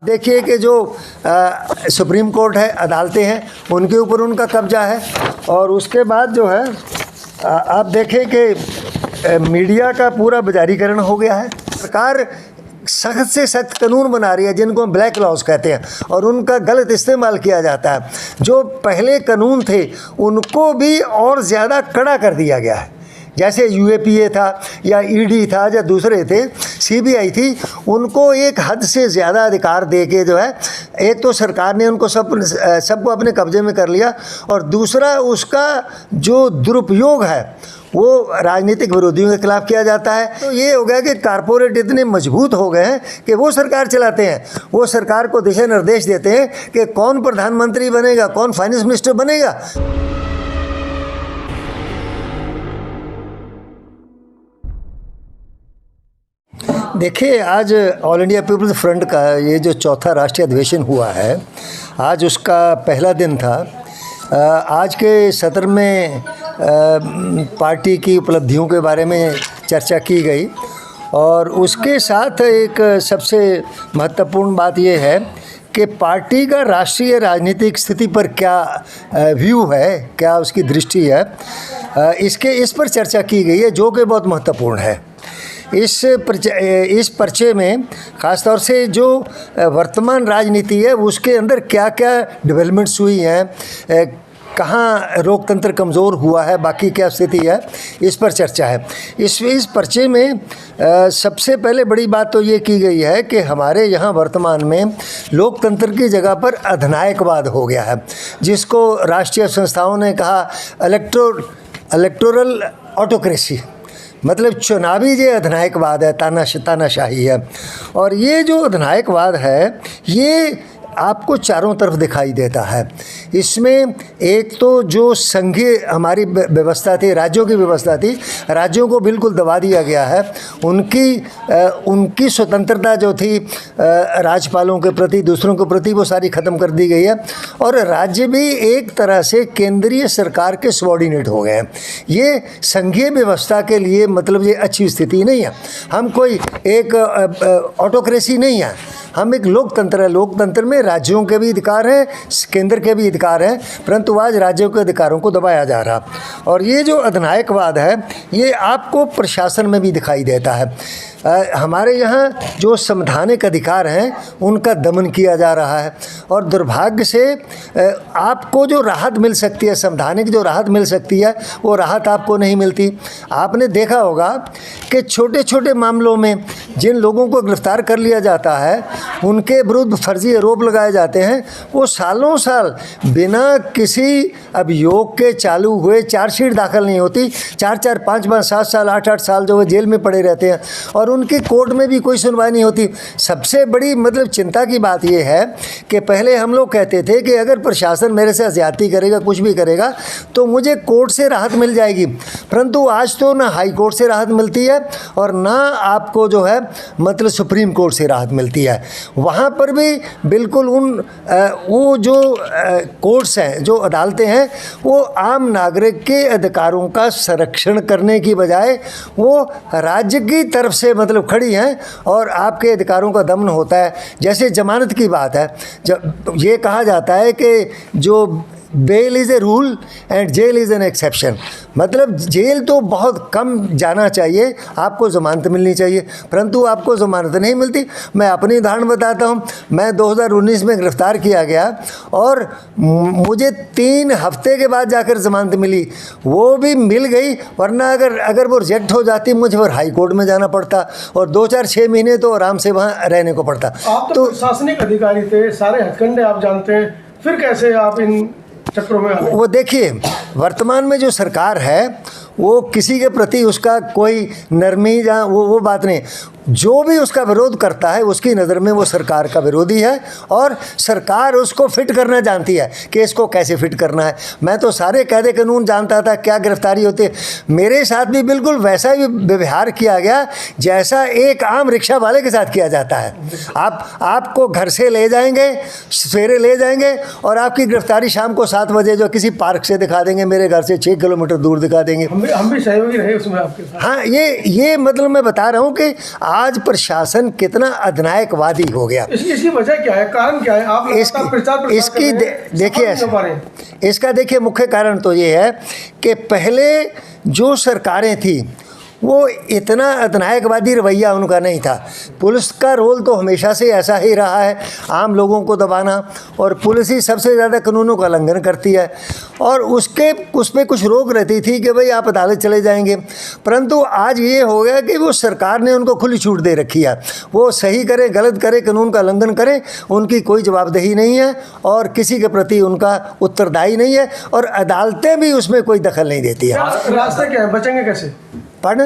देखिए कि जो सुप्रीम कोर्ट है, अदालतें हैं, उनके ऊपर उनका कब्जा है। और उसके बाद जो है आप देखें कि मीडिया का पूरा बाजारीकरण हो गया है। सरकार सख्त से सख्त कानून बना रही है जिनको हम ब्लैक लॉज कहते हैं, और उनका गलत इस्तेमाल किया जाता है। जो पहले कानून थे उनको भी और ज़्यादा कड़ा कर दिया गया है। जैसे यूएपीए था या ईडी था या दूसरे थे, सीबीआई थी, उनको एक हद से ज़्यादा अधिकार दे के जो है, एक तो सरकार ने उनको सबको अपने कब्जे में कर लिया, और दूसरा उसका जो दुरुपयोग है वो राजनीतिक विरोधियों के खिलाफ किया जाता है। तो ये हो गया कि कारपोरेट इतने मजबूत हो गए हैं कि वो सरकार चलाते हैं, वो सरकार को दिशा निर्देश देते हैं कि कौन प्रधानमंत्री बनेगा, कौन फाइनेंस मिनिस्टर बनेगा। देखिए, आज ऑल इंडिया पीपल्स फ्रंट का ये जो चौथा राष्ट्रीय अधिवेशन हुआ है, आज उसका पहला दिन था। आज के सत्र में पार्टी की उपलब्धियों के बारे में चर्चा की गई, और उसके साथ एक सबसे महत्वपूर्ण बात ये है कि पार्टी का राष्ट्रीय राजनीतिक स्थिति पर क्या व्यू है, क्या उसकी दृष्टि है, इस पर चर्चा की गई है, जो कि बहुत महत्वपूर्ण है। इस पर्चे में ख़ास तौर से जो वर्तमान राजनीति है उसके अंदर क्या क्या डेवलपमेंट्स हुई हैं, कहाँ लोकतंत्र कमज़ोर हुआ है, बाकी क्या स्थिति है, इस पर चर्चा है। इस पर्चे में सबसे पहले बड़ी बात तो ये की गई है कि हमारे यहाँ वर्तमान में लोकतंत्र की जगह पर अधिनायकवाद हो गया है, जिसको राष्ट्रीय संस्थाओं ने कहा इलेक्टोरल ऑटोक्रेसी, मतलब चुनावी जो अधिनायकवाद है, तानाशाही है। और ये जो अधिनायकवाद है ये आपको चारों तरफ दिखाई देता है। इसमें एक तो जो संघीय हमारी व्यवस्था थी, राज्यों की व्यवस्था थी, राज्यों को बिल्कुल दबा दिया गया है। उनकी स्वतंत्रता जो थी राज्यपालों के प्रति, दूसरों के प्रति, वो सारी ख़त्म कर दी गई है, और राज्य भी एक तरह से केंद्रीय सरकार के सबॉर्डिनेट हो गए हैं। ये संघीय व्यवस्था के लिए मतलब ये अच्छी स्थिति नहीं है। हम कोई एक ऑटोक्रेसी नहीं है, हम एक लोकतंत्र है। लोकतंत्र में राज्यों के भी अधिकार हैं, केंद्र के भी अधिकार हैं, परंतु आज राज्यों के अधिकारों को दबाया जा रहा। और ये जो अधिनायकवाद है ये आपको प्रशासन में भी दिखाई देता है। हमारे यहाँ जो संवैधानिक अधिकार हैं उनका दमन किया जा रहा है, और दुर्भाग्य से आपको जो राहत मिल सकती है, संवैधानिक जो राहत मिल सकती है, वो राहत आपको नहीं मिलती। आपने देखा होगा कि छोटे छोटे मामलों में जिन लोगों को गिरफ्तार कर लिया जाता है, उनके विरुद्ध फर्जी आरोप लगाए जाते हैं, वो सालों साल बिना किसी अभियोग के चालू हुए चार्जशीट दाखिल नहीं होती। 4-4, 5-5, 7 साल, 8-8 साल जो है जेल में पड़े रहते हैं, और उनकी कोर्ट में भी कोई सुनवाई नहीं होती। सबसे बड़ी मतलब चिंता की बात यह है कि पहले हम लोग कहते थे कि अगर प्रशासन मेरे से ज्यादती करेगा, कुछ भी करेगा, तो मुझे कोर्ट से राहत मिल जाएगी। परंतु आज तो ना हाई कोर्ट से राहत मिलती है और ना आपको जो है मतलब सुप्रीम कोर्ट से राहत मिलती है। वहाँ पर भी बिल्कुल वो जो कोर्ट्स हैं, जो अदालतें हैं, वो आम नागरिक के अधिकारों का संरक्षण करने की बजाय वो राज्य की तरफ से मतलब खड़ी हैं, और आपके अधिकारों का दमन होता है। जैसे जमानत की बात है, जब ये कहा जाता है कि जो bail is a rule and jail is an exception, मतलब जेल तो बहुत कम जाना चाहिए, आपको ज़मानत मिलनी चाहिए, परंतु आपको ज़मानत नहीं मिलती। मैं अपनी उदाहरण बताता हूँ। मैं 2019 में गिरफ़्तार किया गया और मुझे 3 हफ्ते के बाद जाकर ज़मानत मिली। वो भी मिल गई, वरना अगर वो रिजेक्ट हो जाती मुझे फिर हाई कोर्ट में जाना पड़ता, और 2-4-6 महीने तो आराम से वहाँ रहने को पड़ता। आप तो प्रशासनिक अधिकारी थे, सारे हथकंडे आप जानते हैं, फिर कैसे आप इन चक्रों में? वो देखिए, वर्तमान में जो सरकार है वो किसी के प्रति उसका कोई नरमी या वो बात नहीं। जो भी उसका विरोध करता है उसकी नज़र में वो सरकार का विरोधी है, और सरकार उसको फिट करना जानती है कि इसको कैसे फिट करना है। मैं तो सारे कायदे कानून जानता था, क्या गिरफ्तारी होती है। मेरे साथ भी बिल्कुल वैसा ही व्यवहार किया गया जैसा एक आम रिक्शा वाले के साथ किया जाता है। आपको घर से ले जाएंगे, सवेरे ले जाएंगे, और आपकी गिरफ्तारी शाम को 7 बजे जो किसी पार्क से दिखा देंगे, मेरे घर से 6 किलोमीटर दूर दिखा देंगे। हम भी सहयोगी रहे उसमें आपके साथ। हाँ, ये मतलब मैं बता रहा हूँ कि आज प्रशासन कितना अधिनायकवादी हो गया। इसकी वजह क्या है, कारण क्या है? आप लगातार प्रचार प्रसार इसकी कर रहे हैं, देखिए सफल नहीं हो पा रहे हैं। इसका देखिए मुख्य कारण तो ये है कि पहले जो सरकारें थी वो इतना अधिनायकवादी रवैया उनका नहीं था। पुलिस का रोल तो हमेशा से ऐसा ही रहा है, आम लोगों को दबाना, और पुलिस ही सबसे ज़्यादा कानूनों का उल्लंघन करती है, और उस पर कुछ रोक रहती थी कि भाई आप अदालत चले जाएंगे। परंतु आज ये हो गया कि वो सरकार ने उनको खुली छूट दे रखी है, वो सही करे गलत करे, कानून का उल्लंघन करें, उनकी कोई जवाबदेही नहीं है और किसी के प्रति उनका उत्तरदायी नहीं है, और अदालतें भी उसमें कोई दखल नहीं देती है। रास्ता क्या है, बचेंगे कैसे? पढ़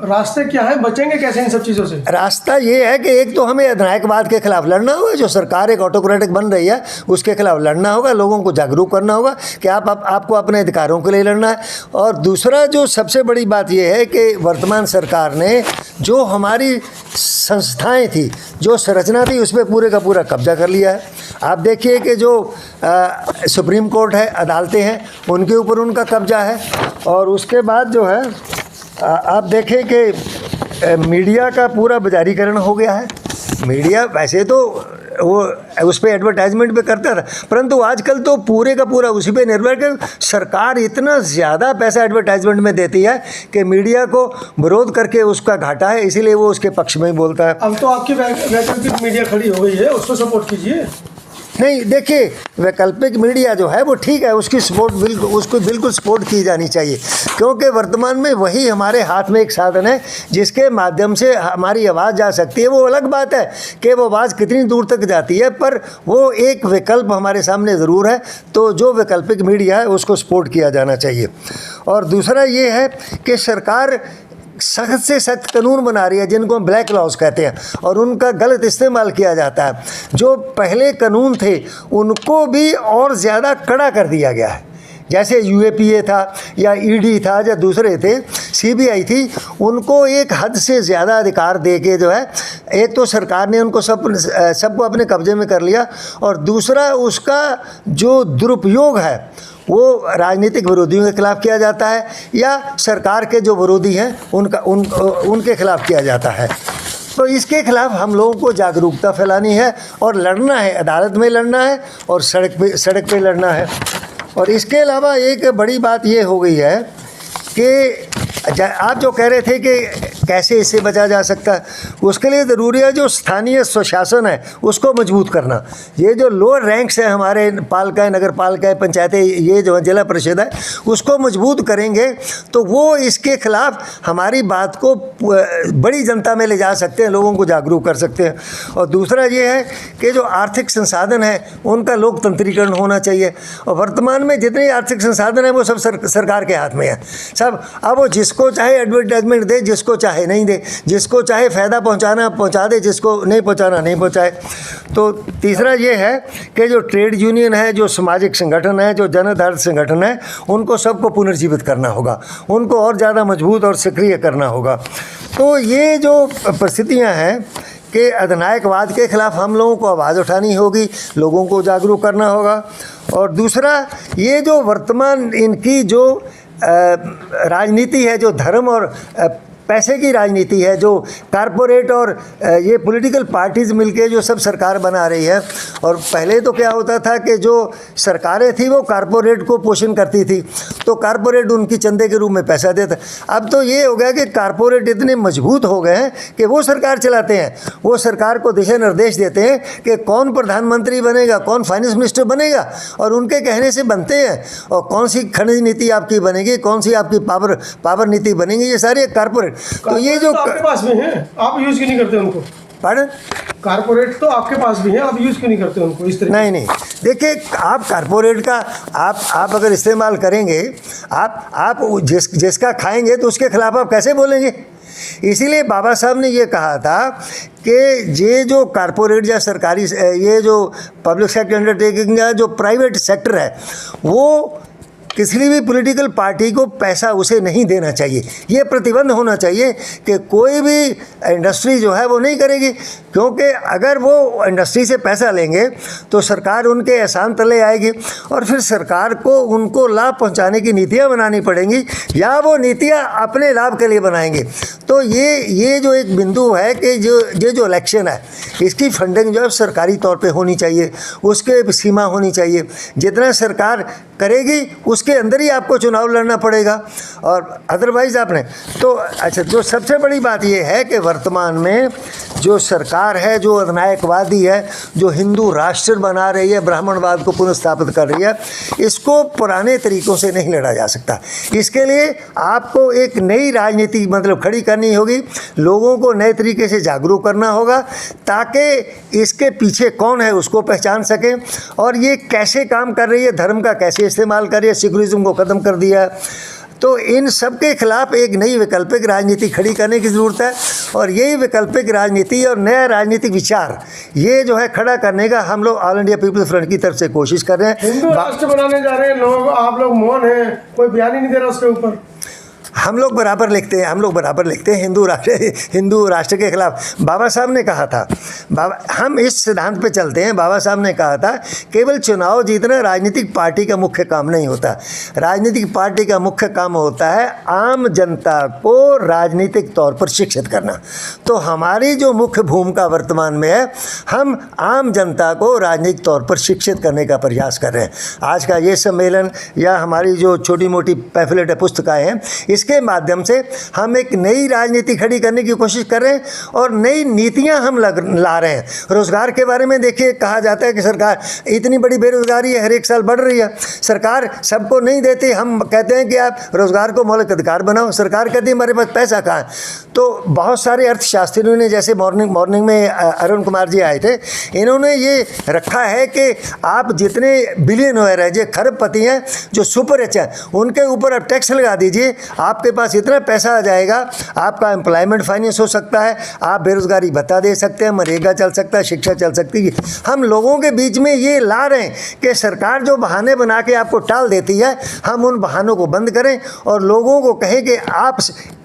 रास्ते क्या है, बचेंगे कैसे इन सब चीज़ों से? रास्ता ये है कि एक तो हमें अधिनायकवाद के खिलाफ लड़ना होगा, जो सरकार एक ऑटोक्रेटिक बन रही है उसके खिलाफ लड़ना होगा, लोगों को जागरूक करना होगा कि आपको अपने अधिकारों के लिए लड़ना है। और दूसरा जो सबसे बड़ी बात ये है कि वर्तमान सरकार ने जो हमारी संस्थाएं थी, जो संरचना थी, उस पर पूरे का पूरा कब्जा कर लिया है। आप देखिए कि जो सुप्रीम कोर्ट है, अदालतें हैं, उनके ऊपर उनका कब्जा है। और उसके बाद जो है आप देखें कि मीडिया का पूरा बाजारीकरण हो गया है। मीडिया वैसे तो वो उस पर एडवर्टाइजमेंट पे करता था, परंतु आजकल तो पूरे का पूरा उसी पे निर्भर कर सरकार इतना ज़्यादा पैसा एडवर्टाइजमेंट में देती है कि मीडिया को विरोध करके उसका घाटा है, इसीलिए वो उसके पक्ष में ही बोलता है। अब तो आपकी वैकल्पिक मीडिया खड़ी हो गई है, उसको सपोर्ट कीजिए। नहीं, देखिए वैकल्पिक मीडिया जो है वो ठीक है, उसकी उसको बिल्कुल सपोर्ट की जानी चाहिए, क्योंकि वर्तमान में वही हमारे हाथ में एक साधन है जिसके माध्यम से हमारी आवाज़ जा सकती है। वो अलग बात है कि वो आवाज़ कितनी दूर तक जाती है, पर वो एक विकल्प हमारे सामने ज़रूर है। तो जो वैकल्पिक मीडिया है उसको सपोर्ट किया जाना चाहिए। और दूसरा ये है कि सरकार सख्त से सख्त कानून बना रही है जिनको हम ब्लैक लॉज कहते हैं, और उनका गलत इस्तेमाल किया जाता है। जो पहले कानून थे उनको भी और ज़्यादा कड़ा कर दिया गया है, जैसे यूएपीए था या ईडी था या दूसरे थे, सीबीआई थी, उनको एक हद से ज़्यादा अधिकार दे के जो है, एक तो सरकार ने उनको सबको अपने कब्जे में कर लिया, और दूसरा उसका जो दुरुपयोग है वो राजनीतिक विरोधियों के खिलाफ किया जाता है या सरकार के जो विरोधी हैं उनके खिलाफ किया जाता है। तो इसके खिलाफ हम लोगों को जागरूकता फैलानी है और लड़ना है, अदालत में लड़ना है और सड़क पे लड़ना है। और इसके अलावा एक बड़ी बात ये हो गई है कि आप जो कह रहे थे कि कैसे इससे बचा जा सकता है, उसके लिए ज़रूरी है जो स्थानीय स्वशासन है उसको मजबूत करना। ये जो लोअर रैंक्स हैं हमारे पालिकाएँ, नगर पालिकाएँ, पंचायतें, ये जो जिला परिषद है, उसको मजबूत करेंगे तो वो इसके खिलाफ हमारी बात को बड़ी जनता में ले जा सकते हैं, लोगों को जागरूक कर सकते हैं। और दूसरा ये है कि जो आर्थिक संसाधन है उनका लोकतंत्रीकरण होना चाहिए, और वर्तमान में जितने आर्थिक संसाधन हैं वो सब सरकार के हाथ में है सब। अब वो जिसको चाहे एडवर्टाइजमेंट दे, जिसको चाहे नहीं दे, जिसको चाहे फ़ायदा पहुंचाना पहुंचा दे, जिसको नहीं पहुंचाना नहीं पहुंचाए। तो तीसरा ये है कि जो ट्रेड यूनियन है, जो सामाजिक संगठन है, जो जन आधारित संगठन है, उनको सबको पुनर्जीवित करना होगा, उनको और ज़्यादा मजबूत और सक्रिय करना होगा। तो ये जो परिस्थितियाँ हैं कि अधिनायकवाद के खिलाफ हम लोगों को आवाज़ उठानी होगी, लोगों को जागरूक करना होगा। और दूसरा ये जो वर्तमान इनकी जो राजनीति है, जो धर्म और पैसे की राजनीति है, जो कारपोरेट और ये पॉलिटिकल पार्टीज़ मिलके जो सब सरकार बना रही है। और पहले तो क्या होता था कि जो सरकारें थी वो कारपोरेट को पोषण करती थी, तो कारपोरेट उनकी चंदे के रूप में पैसा देता। अब तो ये हो गया कि कारपोरेट इतने मजबूत हो गए हैं कि वो सरकार चलाते हैं, वो सरकार को दिशा निर्देश देते हैं कि कौन प्रधानमंत्री बनेगा, कौन फाइनेंस मिनिस्टर बनेगा, और उनके कहने से बनते हैं। और कौन सी खनिज नीति आपकी बनेगी, कौन सी आपकी पावर नीति बनेगी, ये सारे कारपोरेट। तो ये जो आपके पास भी हैं, आप यूज़ क्यों नहीं करते उनको? पढ़ कारपोरेट तो आपके पास भी हैं, आप यूज़ क्यों नहीं करते उनको इस तरह? नहीं, देखिए आप कारपोरेट का आप अगर इस्तेमाल करेंगे, आप जिसका खाएंगे तो उसके खिलाफ आप कैसे बोलेंगे? इसीलिए बाबा साहब ने ये कहा था कि ये जो कारपोरेट या सरकारी, ये जो पब्लिक सेक्टर अंडरटेकिंग या जो प्राइवेट सेक्टर है, वो किसी भी पॉलिटिकल पार्टी को पैसा उसे नहीं देना चाहिए। ये प्रतिबंध होना चाहिए कि कोई भी इंडस्ट्री जो है वो नहीं करेगी, क्योंकि अगर वो इंडस्ट्री से पैसा लेंगे तो सरकार उनके एहसान तले आएगी और फिर सरकार को उनको लाभ पहुंचाने की नीतियां बनानी पड़ेंगी या वो नीतियां अपने लाभ के लिए बनाएंगे। तो ये जो एक बिंदु है कि जो इलेक्शन है इसकी फंडिंग जो है सरकारी तौर पे होनी चाहिए, उसके सीमा होनी चाहिए। जितना सरकार करेगी उसके अंदर ही आपको चुनाव लड़ना पड़ेगा और अदरवाइज़ आपने तो अच्छा। जो सबसे बड़ी बात ये है कि वर्तमान में जो सरकार है, जो अधिनायकवादी है, जो हिंदू राष्ट्र बना रही है, ब्राह्मणवाद को पुनर्स्थापित कर रही है, इसको पुराने तरीक़ों से नहीं लड़ा जा सकता। इसके लिए आपको एक नई राजनीति मतलब खड़ी करनी होगी, लोगों को नए तरीके से जागरूक करना होगा ताकि इसके पीछे कौन है उसको पहचान सकें और ये कैसे काम कर रही है, धर्म का कैसे इस्तेमाल कर रही है, सेकुलरिज्म को ख़त्म कर दिया। तो इन सब के खिलाफ एक नई वैकल्पिक राजनीति खड़ी करने की ज़रूरत है और यही वैकल्पिक राजनीति और नया राजनीतिक विचार ये जो है खड़ा करने का हम लोग ऑल इंडिया पीपल्स फ्रंट की तरफ से कोशिश कर रहे हैं। हिंदू राष्ट्र बनाने जा रहे हैं लोग, आप लोग मौन हैं, कोई बयान ही नहीं दे रहा उसके ऊपर। हम लोग बराबर लिखते हैं हिंदू राष्ट्र के खिलाफ। बाबा साहब ने कहा था, हम इस सिद्धांत पे चलते हैं, बाबा साहब ने कहा था केवल चुनाव जीतना राजनीतिक पार्टी का मुख्य काम नहीं होता। राजनीतिक पार्टी का मुख्य काम होता है आम जनता को राजनीतिक तौर पर शिक्षित करना। तो हमारी जो मुख्य भूमिका वर्तमान में है, हम आम जनता को राजनीतिक तौर पर शिक्षित करने का प्रयास कर रहे हैं। आज का ये सम्मेलन या हमारी जो छोटी मोटी पैम्फलेट है, पुस्तिकाएँ हैं, इसके माध्यम से हम एक नई राजनीति खड़ी करने की कोशिश कर रहे हैं और नई नीतियां हम ला रहे हैं। रोज़गार के बारे में देखिए, कहा जाता है कि सरकार इतनी बड़ी बेरोजगारी है, हर एक साल बढ़ रही है, सरकार सबको नहीं देती। हम कहते हैं कि आप रोज़गार को मौलिक अधिकार बनाओ, सरकार कहती है हमारे पास पैसा कहाँ है। तो बहुत सारे अर्थशास्त्रियों ने, जैसे मॉर्निंग में अरुण कुमार जी आए थे, इन्होंने ये रखा है कि आप जितने बिलियनर हैं, जो खरबपति हैं, जो सुपर रिच हैं, उनके ऊपर आप टैक्स लगा दीजिए, आपके पास इतना पैसा आ जाएगा, आपका एम्प्लॉयमेंट फाइनेंस हो सकता है, आप बेरोजगारी भत्ता दे सकते हैं, मनरेगा चल सकता है, शिक्षा चल सकती है। हम लोगों के बीच में ये ला रहे हैं कि सरकार जो बहाने बना के आपको टाल देती है, हम उन बहानों को बंद करें और लोगों को कहें कि आप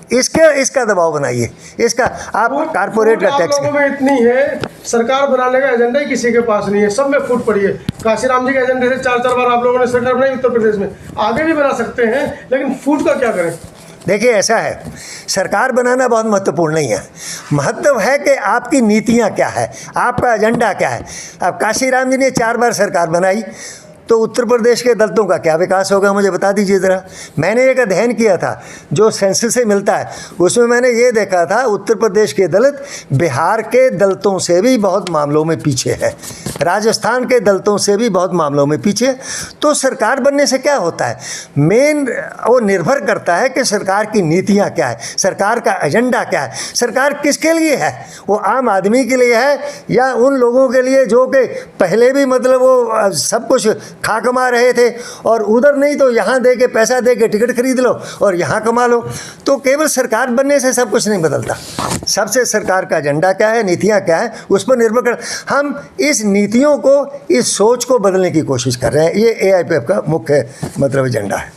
इसका दबाव बनाइए, इसका आप कारपोरेट का टैक्स। लोगों में इतनी है, सरकार बनाने का एजेंडा ही किसी के पास नहीं है, सब में फूट पड़ी है। काशीराम जी के एजेंडे से 4 बार आप लोगों ने सरकार बनाई उत्तर प्रदेश में, आगे भी बना सकते हैं, लेकिन फूट का क्या करें। देखिए ऐसा है, सरकार बनाना बहुत महत्वपूर्ण नहीं है, महत्व है कि आपकी नीतियां क्या है, आपका एजेंडा क्या है। अब काशीराम जी ने 4 बार सरकार बनाई, तो उत्तर प्रदेश के दलितों का क्या विकास होगा, मुझे बता दीजिए ज़रा। मैंने एक अध्ययन किया था जो सेंसस से मिलता है, उसमें मैंने ये देखा था उत्तर प्रदेश के दलित बिहार के दलितों से भी बहुत मामलों में पीछे है, राजस्थान के दलितों से भी बहुत मामलों में पीछे। तो सरकार बनने से क्या होता है, मेन वो निर्भर करता है कि सरकार की नीतियाँ क्या है, सरकार का एजेंडा क्या है, सरकार किसके लिए है। वो आम आदमी के लिए है या उन लोगों के लिए जो कि पहले भी मतलब वो सब कुछ खा कमा रहे थे और उधर नहीं तो यहाँ दे के पैसा दे के टिकट खरीद लो और यहाँ कमा लो। तो केवल सरकार बनने से सब कुछ नहीं बदलता, सबसे सरकार का एजेंडा क्या है, नीतियाँ क्या है, उस पर निर्भर कर हम इस नीतियों को, इस सोच को बदलने की कोशिश कर रहे हैं। ये AIPF का मुख्य मतलब एजेंडा है।